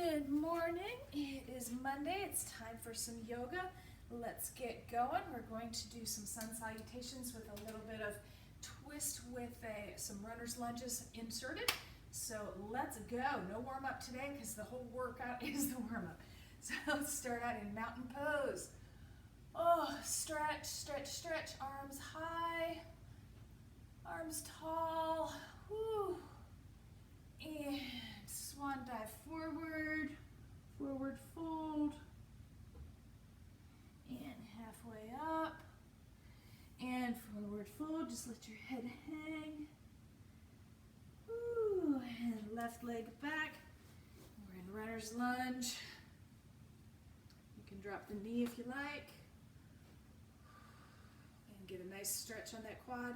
Good morning. It is Monday. It's time for some yoga. Let's get going. We're going to do some sun salutations with a little bit of twist with some runner's lunges inserted. So let's go. No warm up today because the whole workout is the warm up. So let's start out in mountain pose. Oh, stretch, stretch, stretch. Arms high, arms tall. Whew. And swan dive forward, forward fold, and halfway up, and forward fold. Just let your head hang. Woo. And left leg back. We're in runner's lunge. You can drop the knee if you like. And get a nice stretch on that quad.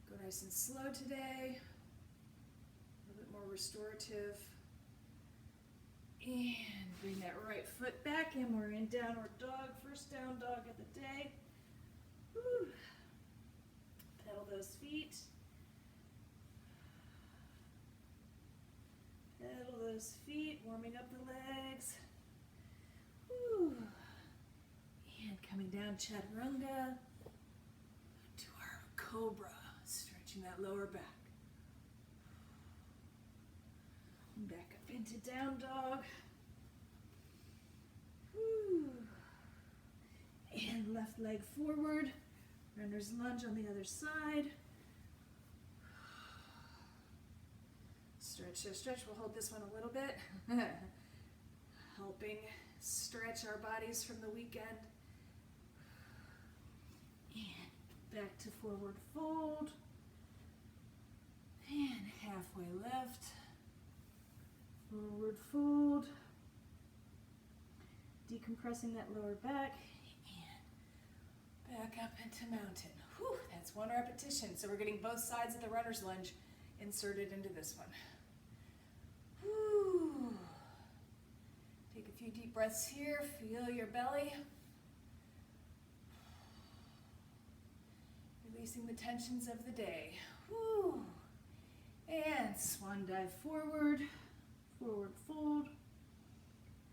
Go nice and slow today. More restorative. And bring that right foot back, and we're in downward dog, first down dog of the day. Woo. Pedal those feet. Pedal those feet, warming up the legs. Woo. And coming down chaturanga to our cobra, stretching that lower back. Back up into down dog. Whew. And left leg forward. Runner's lunge on the other side. Stretch, stretch, stretch. We'll hold this one a little bit. Helping stretch our bodies from the weekend. And back to forward fold. And halfway lift. Forward fold, decompressing that lower back, and back up into mountain. Whew, that's one repetition. So we're getting both sides of the runner's lunge inserted into this one. Whew. Take a few deep breaths here, feel your belly. Releasing the tensions of the day. Whew. And swan dive forward. Forward fold,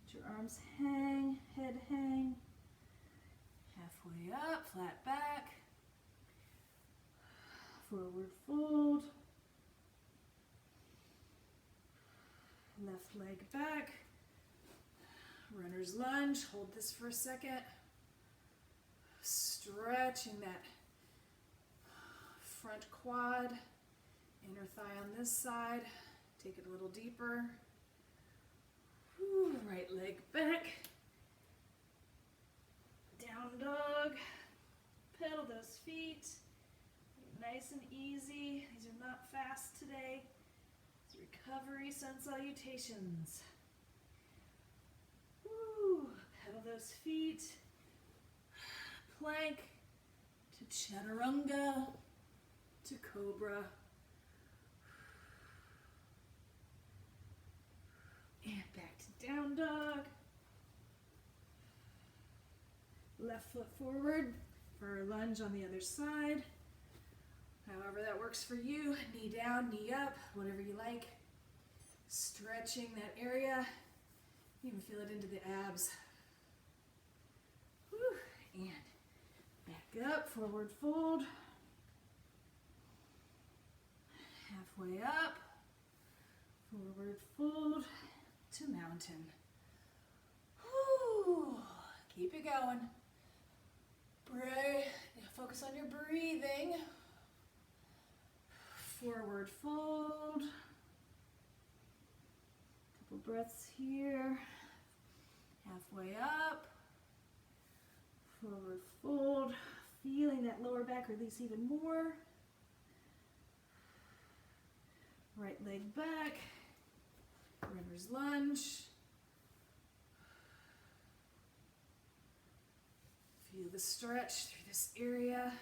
let your arms hang, head hang, halfway up, flat back, forward fold, left leg back, runner's lunge, hold this for a second, stretching that front quad, inner thigh on this side, take it a little deeper. Ooh, right leg back, down dog, pedal those feet, nice and easy. These are not fast today. It's recovery sun salutations. Ooh, pedal those feet, plank to chaturanga to cobra. And back to down dog. Left foot forward for our lunge on the other side. However that works for you. Knee down, knee up, whatever you like. Stretching that area. You can feel it into the abs. Whew. And back up, forward fold. Halfway up. Forward fold. To mountain. Whew. Keep it going. Breathe. Focus on your breathing. Forward fold. Couple breaths here. Halfway up. Forward fold. Feeling that lower back release even more. Right leg back. Runner's lunge. Feel the stretch through this area.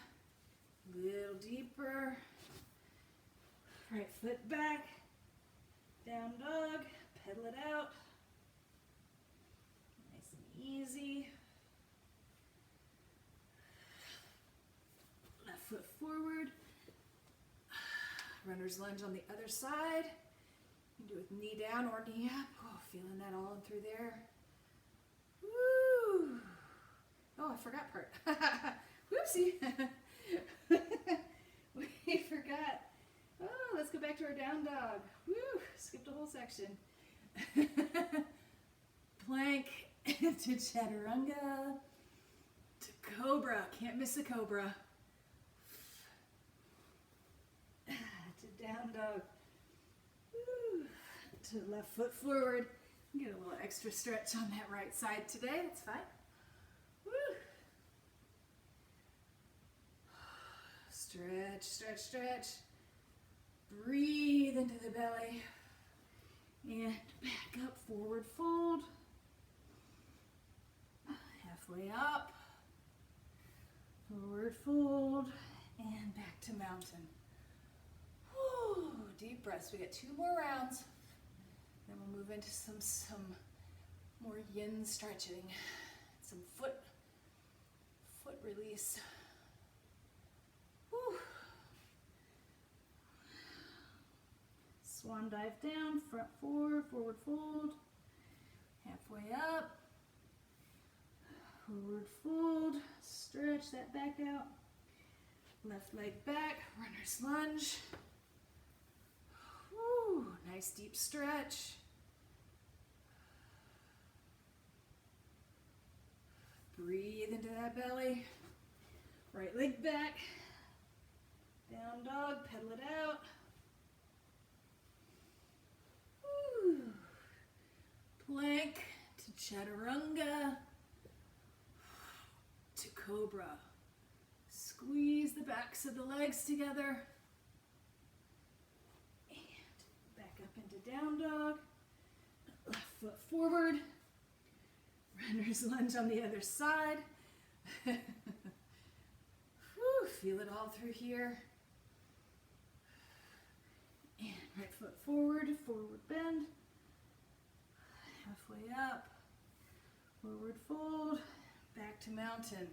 A little deeper. Right foot back. Down dog. Pedal it out. Nice and easy. Left foot forward. Runner's lunge on the other side. You can do it with knee down or knee up. Oh, feeling that all in through there. Woo! Oh, I forgot part. Whoopsie. We forgot. Oh, let's go back to our down dog. Woo! Skipped a whole section. Plank to chaturanga to cobra. Can't miss a cobra. To down dog. Woo! To left foot forward. Get a little extra stretch on that right side today. That's fine. Woo! Stretch, stretch, stretch. Breathe into the belly. And back up, forward fold. Halfway up. Forward fold. And back to mountain. Whew, deep breaths. We got 2 more rounds. Then we'll move into some more yin stretching. Some foot release. Whew. Swan dive down, front four, forward fold. Halfway up. Forward fold. Stretch that back out. Left leg back, runner's lunge. Whew, nice deep stretch. Breathe into that belly. Right leg back. Down dog, pedal it out. Whew. Plank to chaturanga to cobra. Squeeze the backs of the legs together. And back up into down dog. Left foot forward. Runner's lunge on the other side. Whew, feel it all through here. And right foot forward, forward bend. Halfway up. Forward fold. Back to mountain.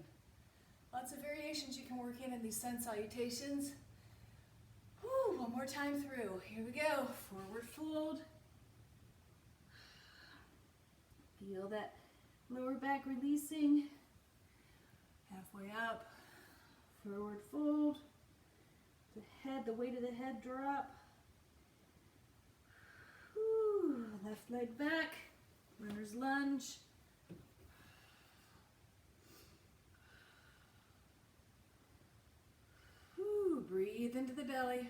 Lots of variations you can work in these sun salutations. Whew, one more time through. Here we go. Forward fold. Feel that lower back releasing. Halfway up. Forward fold. The weight of the head drop. Whew, left leg back. Runner's lunge. Breathe into the belly.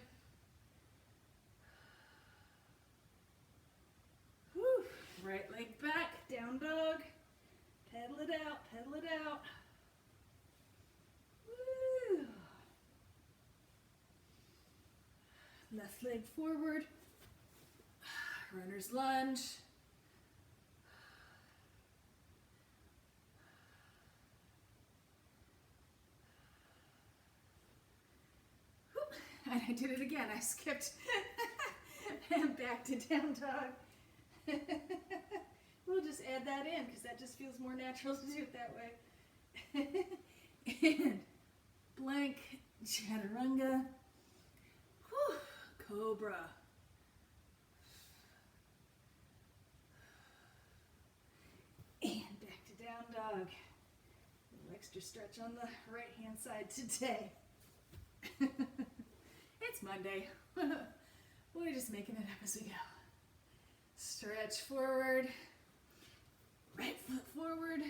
Whew. Right leg back, down dog. Pedal it out, pedal it out. Woo. Left leg forward. Runner's lunge. And I did it again. I skipped and back to down dog. We'll just add that in because that just feels more natural to do it that way. And blank chaturanga. Whew, cobra. And back to down dog. A little extra stretch on the right hand side today. It's Monday. We're just making it up as we go. Stretch forward. Right foot forward.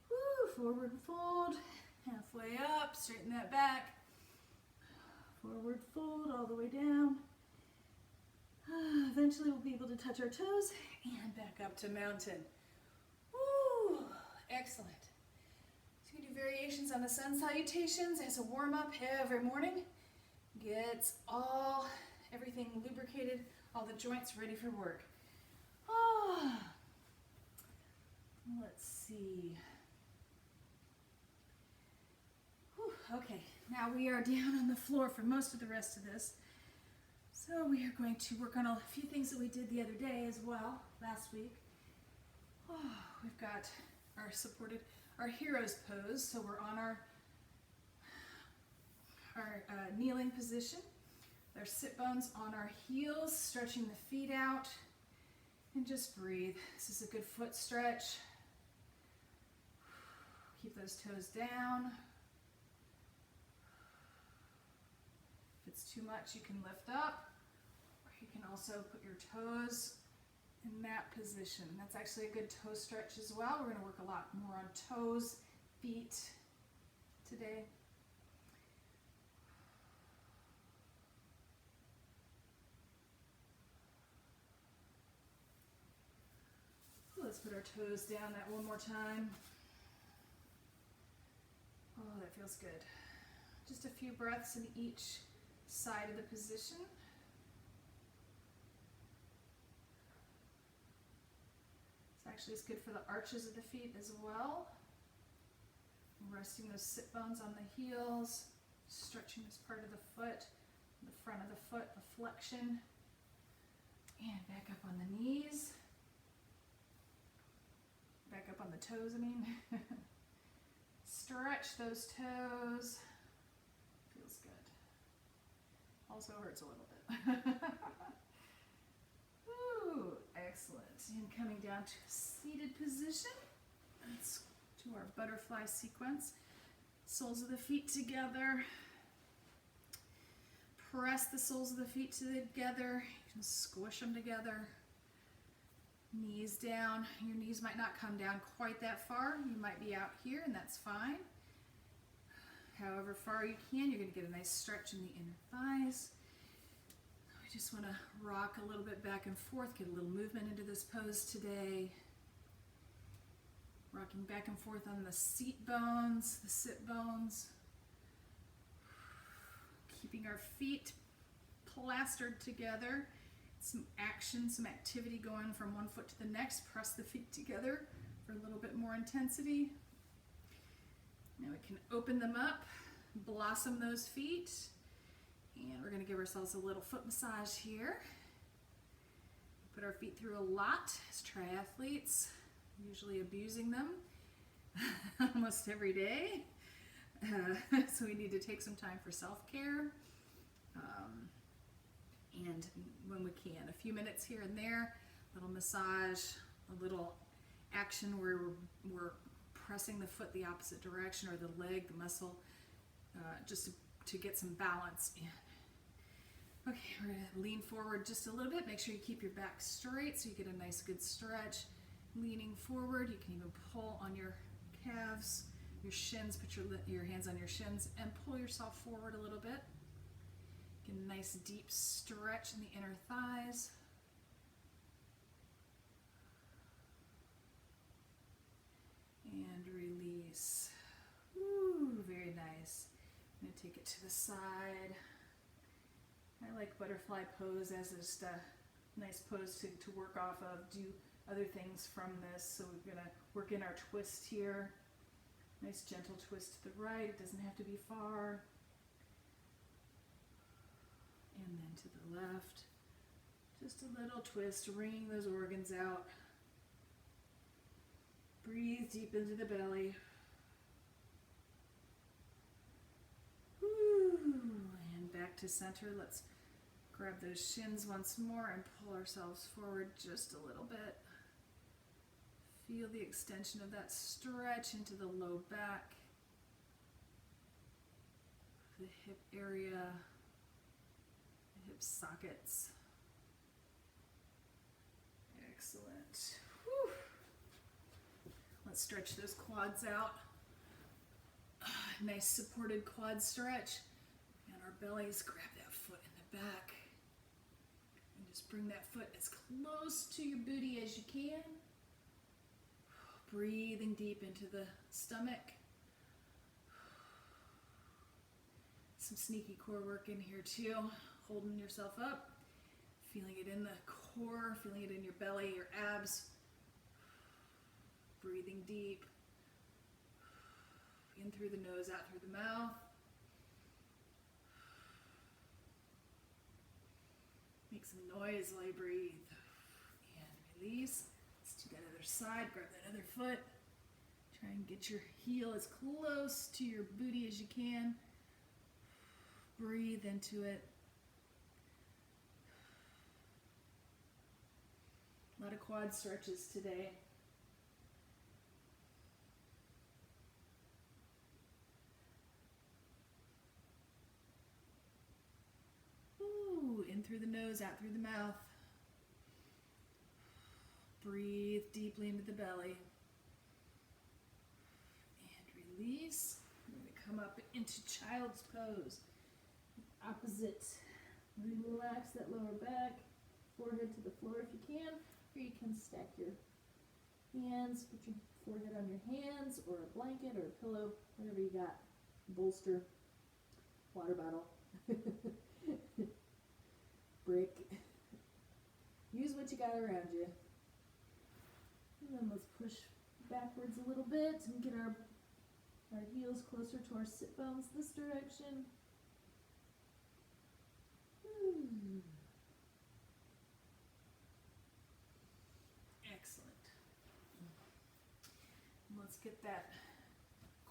Woo, forward fold. Halfway up. Straighten that back. Forward fold all the way down. Eventually we'll be able to touch our toes and back up to mountain. Woo, excellent. So you can do variations on the sun salutations as a warm-up every morning. Gets everything lubricated, all the joints ready for work. Let's see. Whew, okay, now we are down on the floor for most of the rest of this. So we are going to work on a few things that we did the other day as well, last week. We've got our hero's pose. So we're on our kneeling position. Our sit bones on our heels, stretching the feet out. And just breathe. This is a good foot stretch. Keep those toes down. If it's too much, you can lift up, or you can also put your toes in that position. That's actually a good toe stretch as well. We're going to work a lot more on toes, feet today. Let's put our toes down that one more time. Oh, that feels good. Just a few breaths in each side of the position. Actually, it's good for the arches of the feet as well. Resting those sit bones on the heels, stretching this part of the foot, the front of the foot, the flexion, and back up on the knees. Back up on the toes, I mean. Stretch those toes. Feels good. Also hurts a little bit. Ooh, excellent. And coming down to a seated position. Let's do our butterfly sequence. Soles of the feet together. Press the soles of the feet together. You can squish them together. Knees down. Your knees might not come down quite that far. You might be out here, and that's fine. However far you can, you're going to get a nice stretch in the inner thighs. We just want to rock a little bit back and forth, get a little movement into this pose today. Rocking back and forth on the seat bones, the sit bones. Keeping our feet plastered together. Some action, some activity going from one foot to the next. Press the feet together for a little bit more intensity. Now we can open them up, blossom those feet, and we're going to give ourselves a little foot massage here. Put our feet through a lot as triathletes, usually abusing them almost every day. So we need to take some time for self-care. And when we can, a few minutes here and there, a little massage, a little action where we're pressing the foot the opposite direction, or the leg, the muscle, just to get some balance in. Okay, we're going to lean forward just a little bit. Make sure you keep your back straight so you get a nice good stretch. Leaning forward, you can even pull on your calves, your shins, put your hands on your shins and pull yourself forward a little bit. Get a nice deep stretch in the inner thighs. And release. Ooh, very nice. I'm going to take it to the side. I like butterfly pose as just a nice pose to work off of, do other things from this. So we're going to work in our twist here. Nice gentle twist to the right. It doesn't have to be far. And then to the left. Just a little twist, wringing those organs out. Breathe deep into the belly. Woo. And back to center. Let's grab those shins once more and pull ourselves forward just a little bit. Feel the extension of that stretch into the low back, the hip area, the hip sockets. Excellent. Whew. Let's stretch those quads out. Nice supported quad stretch. And our bellies, grab that foot in the back. And just bring that foot as close to your booty as you can. Breathing deep into the stomach. Some sneaky core work in here too. Holding yourself up. Feeling it in the core, feeling it in your belly, your abs. Breathing deep. In through the nose, out through the mouth. Make some noise while you breathe. And release. Let's do that other side. Grab that other foot. Try and get your heel as close to your booty as you can. Breathe into it. A lot of quad stretches today. Ooh, in through the nose, out through the mouth. Breathe deeply into the belly. And release. We're going to come up into child's pose. Opposite. Relax that lower back. Forehead to the floor if you can. Or you can stack your hands. Put your forehead on your hands or a blanket or a pillow. Whatever you got. Bolster. Water bottle. Brick. Use what you got around you. And then let's push backwards a little bit and get our heels closer to our sit bones this direction. Excellent. Let's get that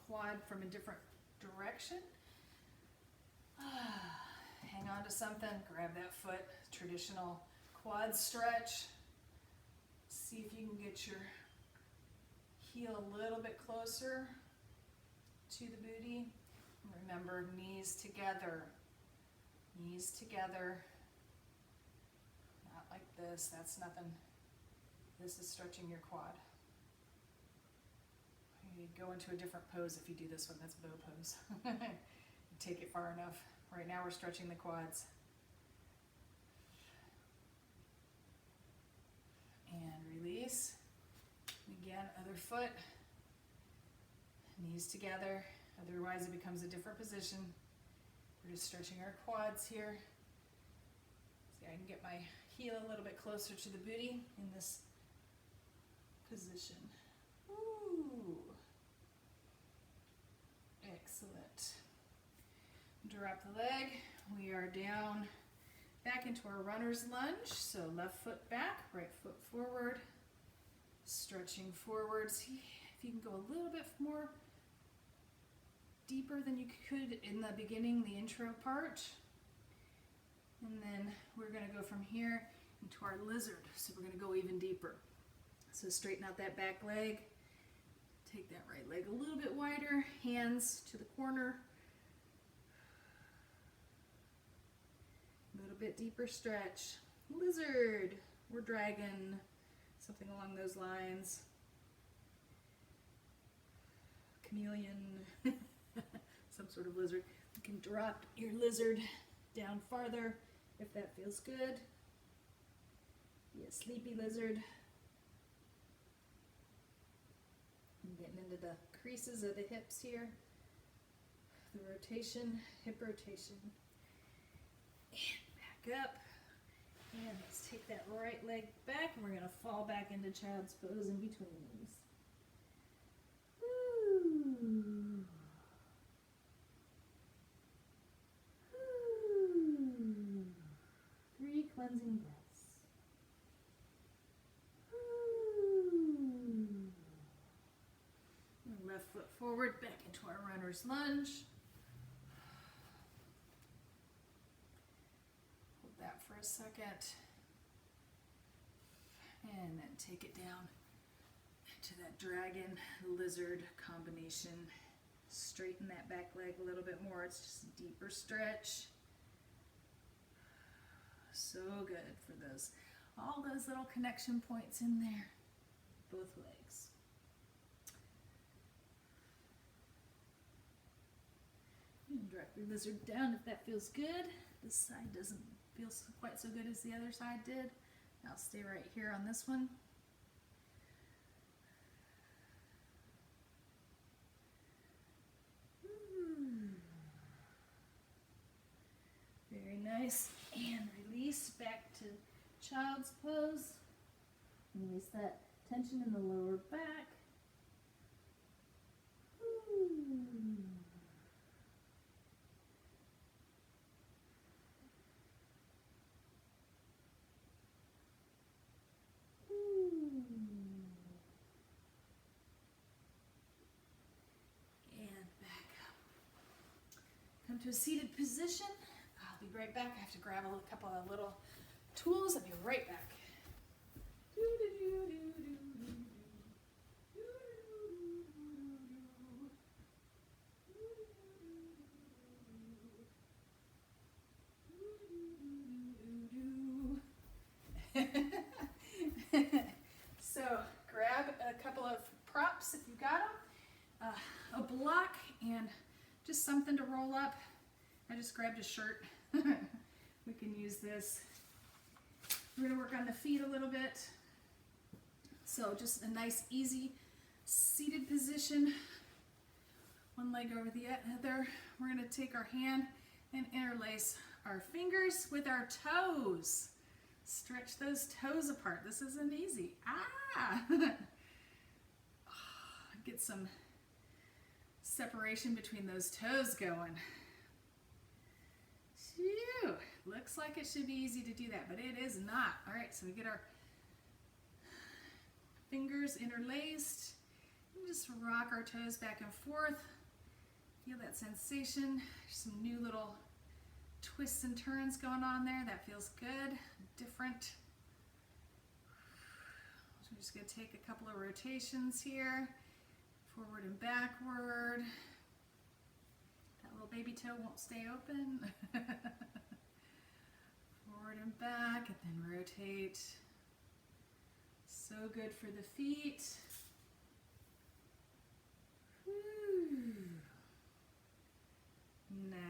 quad from a different direction. Hang on to something, grab that foot, traditional quad stretch. See if you can get your heel a little bit closer to the booty. Remember, knees together. Knees together. Not like this, that's nothing. This is stretching your quad. You go into a different pose if you do this one, that's bow pose. Take it far enough. Right now we're stretching the quads. And release. Again, other foot. Knees together. Otherwise it becomes a different position. We're just stretching our quads here. See, I can get my heel a little bit closer to the booty in this position. Ooh. Excellent. Drop the leg. We are down back into our runner's lunge. So left foot back, right foot forward. Stretching forward. See if you can go a little bit more deeper than you could in the beginning, the intro part. And then we're going to go from here into our lizard. So we're going to go even deeper. So straighten out that back leg. Take that right leg a little bit wider. Hands to the corner. A little bit deeper stretch. Lizard or dragon. Something along those lines. Chameleon. Some sort of lizard. You can drop your lizard down farther if that feels good. Be a sleepy lizard. And getting into the creases of the hips here. The rotation, hip rotation. And back up. And let's take that right leg back and we're going to fall back into child's pose in between these. Woo. 3 cleansing breaths. Left foot forward, back into our runner's lunge. Hold that for a second. And then take it down into that dragon lizard combination. Straighten that back leg a little bit more. It's just a deeper stretch. So good for those, all those little connection points in there, both legs. And drop your lizard down if that feels good. This side doesn't feel quite so good as the other side did. I'll stay right here on this one. Very nice. And release back to child's pose. Release that tension in the lower back. And back up. Come to a seated position. I'll be right back. I have to grab a couple of little tools. I'll be right back. just something to roll up. I just grabbed a shirt. We can use this. We're gonna work on the feet a little bit. So just a nice, easy seated position. One leg over the other. We're gonna take our hand and interlace our fingers with our toes. Stretch those toes apart. This isn't easy. Get some separation between those toes going. Phew. Looks like it should be easy to do that, but it is not. All right, so we get our fingers interlaced. And just rock our toes back and forth. Feel that sensation. Some new little twists and turns going on there. That feels good, different. So we're just going to take a couple of rotations here, forward and backward. That little baby toe won't stay open. Forward and back, and then rotate. So good for the feet. Whew.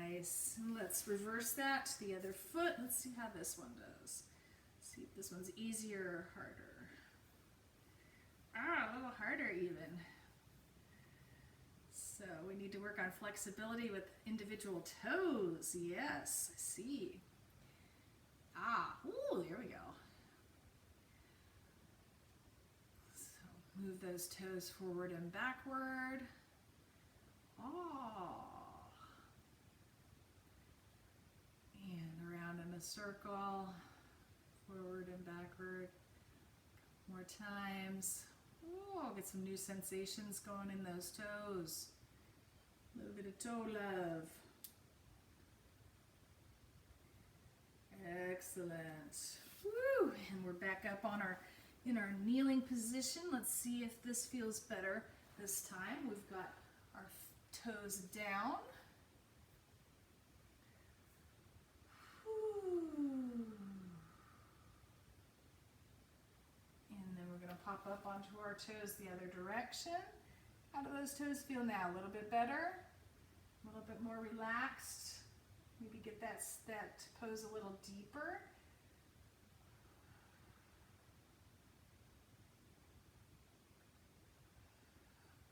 Nice. And let's reverse that to the other foot. Let's see how this one does. See if this one's easier or harder. A little harder even. So we need to work on flexibility with individual toes. Yes, I see. Ooh, there we go. So move those toes forward and backward. And around in a circle, forward and backward. More times. Get some new sensations going in those toes. A little bit of toe love. Excellent. Woo! And we're back up on in our kneeling position. Let's see if this feels better this time. We've got our toes down. And then we're going to pop up onto our toes the other direction. How do those toes feel now? A little bit better? A little bit more relaxed? Maybe get that pose a little deeper.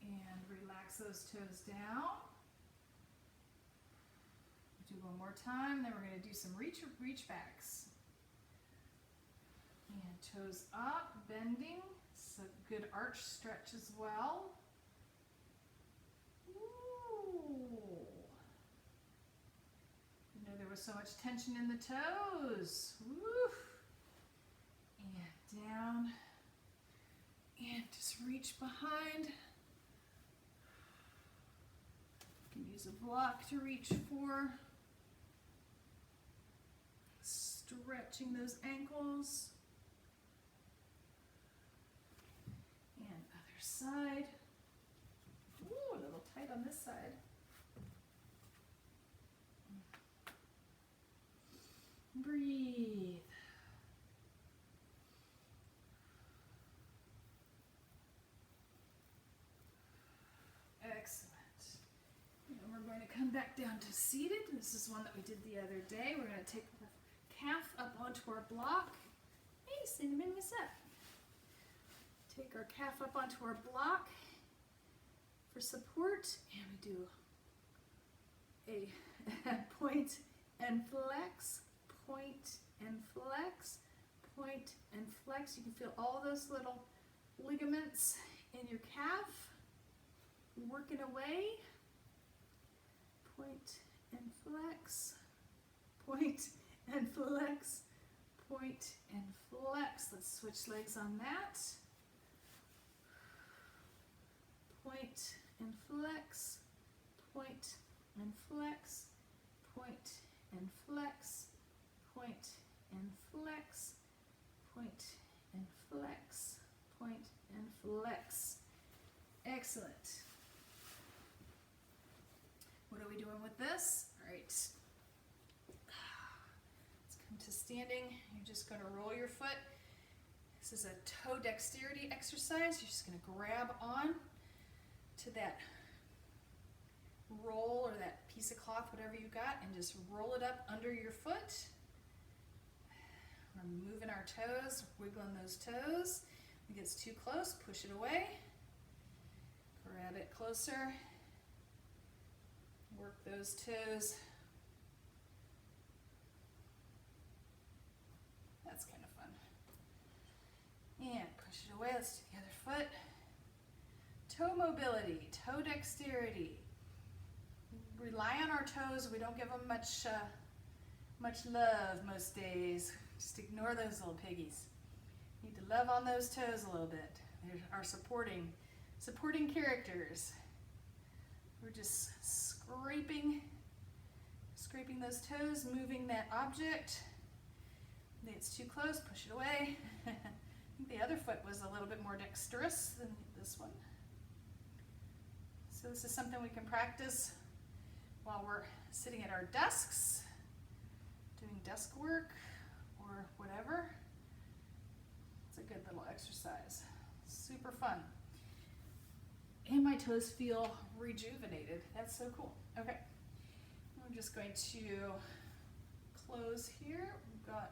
And relax those toes down. Do one more time, then we're going to do some reach backs. And toes up, bending. It's a good arch stretch as well. There was so much tension in the toes. Woo. And down. And just reach behind. You can use a block to reach for. Stretching those ankles. And other side. Ooh, a little tight on this side. Breathe. Excellent. And we're going to come back down to seated. This is one that we did the other day. We're going to take the calf up onto our block. Hey, Cinnamon, what's up? Take our calf up onto our block for support, and we do a point and flex. Point and flex, point and flex. You can feel all those little ligaments in your calf working away. Point and flex, point and flex, point and flex. Let's switch legs on that. Point and flex, point and flex, point and flex. Point and flex, point and flex, point and flex. Excellent. What are we doing with this? All right. Let's come to standing. You're just going to roll your foot. This is a toe dexterity exercise. You're just going to grab on to that roll or that piece of cloth, whatever you got, and just roll it up under your foot. We're moving our toes, wiggling those toes. If it gets too close, push it away. Grab it closer. Work those toes. That's kind of fun. And push it away. Let's do the other foot. Toe mobility, toe dexterity. Rely on our toes. We don't give them much love most days. Just ignore those little piggies. Need to love on those toes a little bit. They're our supporting characters. We're just scraping those toes, moving that object. If it's too close, push it away. I think the other foot was a little bit more dexterous than this one. So this is something we can practice while we're sitting at our desks, doing desk work or whatever. It's a good little exercise. Super fun. And my toes feel rejuvenated. That's so cool. Okay, we're just going to close here. We've got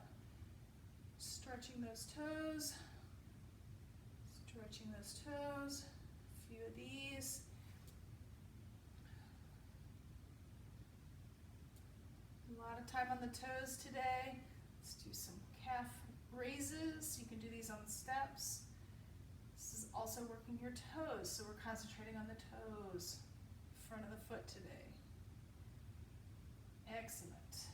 stretching those toes, a few of these. A lot of time on the toes today. Let's do some calf raises. You can do these on the steps. This is also working your toes, so we're concentrating on the toes, front of the foot today. Excellent.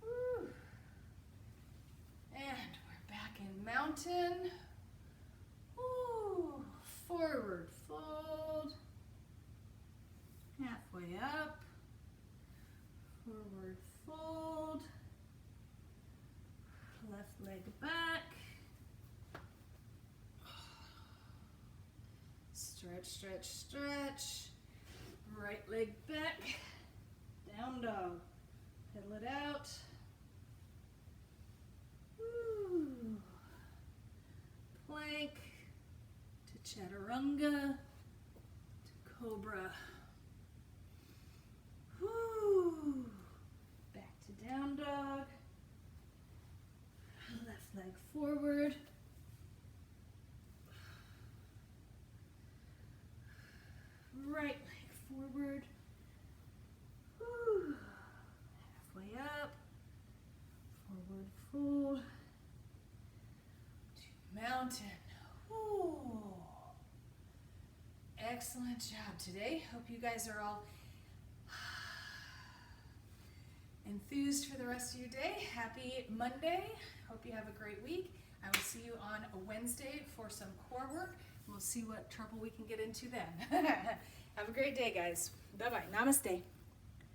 Woo. And we're back in mountain. Woo. Forward fold. Halfway up. Forward fold. Left leg back. Stretch, stretch, stretch. Right leg back. Down dog. Pedal it out. Woo. Plank to chaturanga to cobra. Woo. Back to down dog. Left leg forward. Right leg forward. Woo. Halfway up. Forward fold. To mountain. Woo. Excellent job today. Hope you guys are all enthused for the rest of your day. Happy Monday. Hope you have a great week. I will see you on a Wednesday for some core work. We'll see what trouble we can get into then. Have a great day, guys. Bye-bye. Namaste.